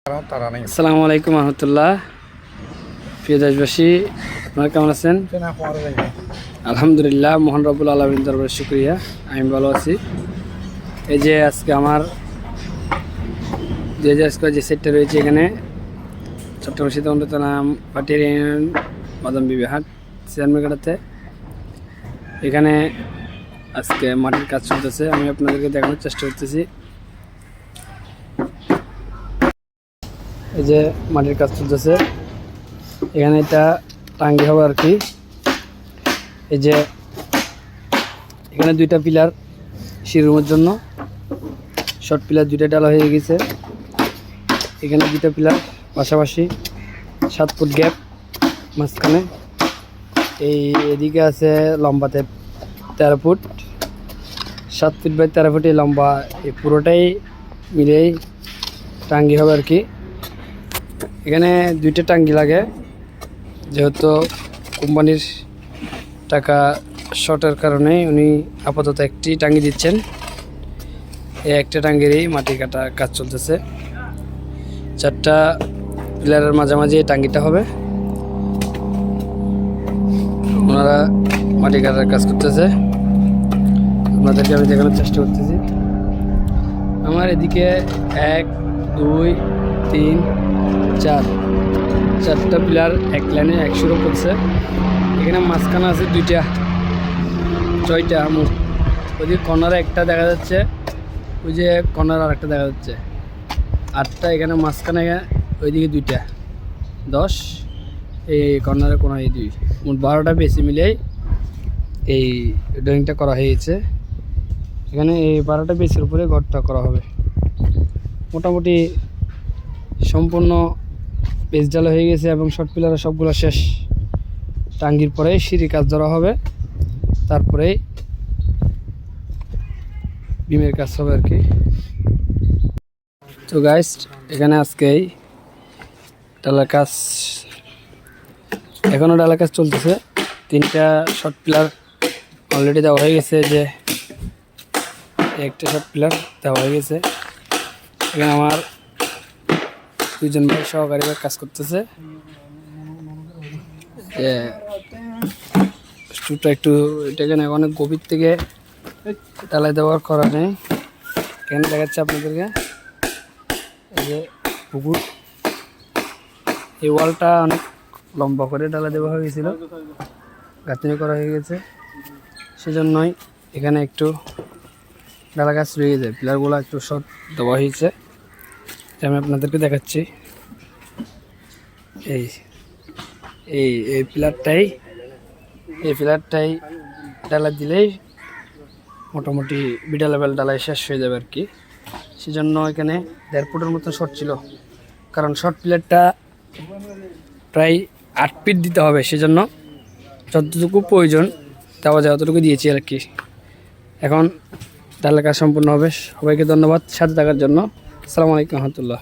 আসসালামু আলাইকুম রহমতুল্লাহ। প্রিয় দেশবাসী, আপনারা কেমন আছেন? আলহামদুলিল্লাহ, মোহন রব্বুল আলমিন দরবারে শুকরিয়া, আমি ভালো আছি। এই যে আজকে আমার যে সেটটা রয়েছে এখানে চট্টগ্রাম সীতাকুণ্ড থানা পাটিয়ারি ইউনিয়ন বাদাম বিবি হাট চেয়ারম্যানঘাটাতে এখানে আজকে মাটির কাজ চলতেছে। আমি আপনাদেরকে দেখানোর চেষ্টা করতেছি। এই যে মাটির কাজ চলতেছে, এখানে এটা টাঙ্গি হবে আর কি। এই যে এখানে দুইটা পিলার সিঁড়ির জন্য, শর্ট পিলার দুইটা ডালা হয়ে গেছে। এখানে দুইটা পিলার পাশাপাশি 7 ফুট গ্যাপ মাঝখানে। এদিকে আছে লম্বাতে 13 ফুট, 7 ফুট বাই 13 ফুট এই লম্বা। এই পুরোটাই মিলেই টাঙ্গি হবে আর কি। এখানে দুইটা টাঙ্গি লাগে, যেহেতু কোম্পানির টাকা শর্টের কারণে উনি আপাতত একটি টাঙ্গি দিচ্ছেন। এই একটা টাঙ্গিরই মাটি কাটা কাজ চলতেছে। 4টা পিলারের মাঝামাঝি এই টাঙ্গিটা হবে। ওনারা মাটি কাটার কাজ করতেছে, আপনাদেরকে আমি দেখানোর চেষ্টা করতেছি। আমার এদিকে 1 2 3 4টা পিলার এক লাইনে 100 করছে। এখানে মাঝখানে আছে 6টা মোট। ওইদিকে কর্নারে একটা দেখা যাচ্ছে, ওই যে কর্নার আর একটা দেখা যাচ্ছে 8টা। এখানে মাঝখানে ওইদিকে 2টা 10, এই কর্নারে কোনায় 2, মোট 12টা বেশি মিলেই এই ড্রয়িংটা করা হয়েছে। এখানে এই 12টা বেসের উপরে ঘরটা করা হবে। মোটামুটি সম্পূর্ণ বেস ডালা হয়ে গেছে এবং শর্ট পিলার সবগুলো শেষ। টাঙ্গির পরে সিঁড়ি কাজ ধরা হবে, তারপরে বিমের কাজ হবে আর কি। তো গাইস, এখানে আজকেই ডালার কাজ, এখনও ডালার কাজ চলতেছে। 3টা শর্ট পিলার অলরেডি দেওয়া হয়ে গেছে। যে একটা শর্ট পিলার দেওয়া হয়ে গেছে। এখানে আমার 2জন ভাই সহকারী ভাই কাজ করতেছে। একটু এটা এখানে অনেক গভীর থেকে ডালাই দেওয়ার করা নেই। এখানে দেখাচ্ছে আপনাদেরকে এই যে পুকুর, এই ওয়ালটা অনেক লম্বা করে ডালা দেওয়া হয়ে গেছিল, গাঁথনি করা হয়ে গেছে। সেজন্যই এখানে একটু ডালা গাছ রয়ে যায়, পিলারগুলো একটু শর্ট দেওয়া হয়েছে। আমি আপনাদেরকে দেখাচ্ছি। এই এই এই পিলারটাই ডালা দিলেই মোটামুটি বিডা লেভেল ডালাই শেষ হয়ে যাবে আর কি। সেজন্য এখানে 1.5 ফুটের মতো শর্ট ছিল, কারণ শর্ট পিলারটা প্রায় 8 ফিট দিতে হবে। সেজন্য যতটুকু প্রয়োজন দেওয়া যায় অতটুকু দিয়েছি আর কি। এখন ডালার কাজ সম্পূর্ণ হবে। সবাইকে ধন্যবাদ সাথে থাকার জন্য। আসসালামু আলাইকুম রহমতুল্লাহ।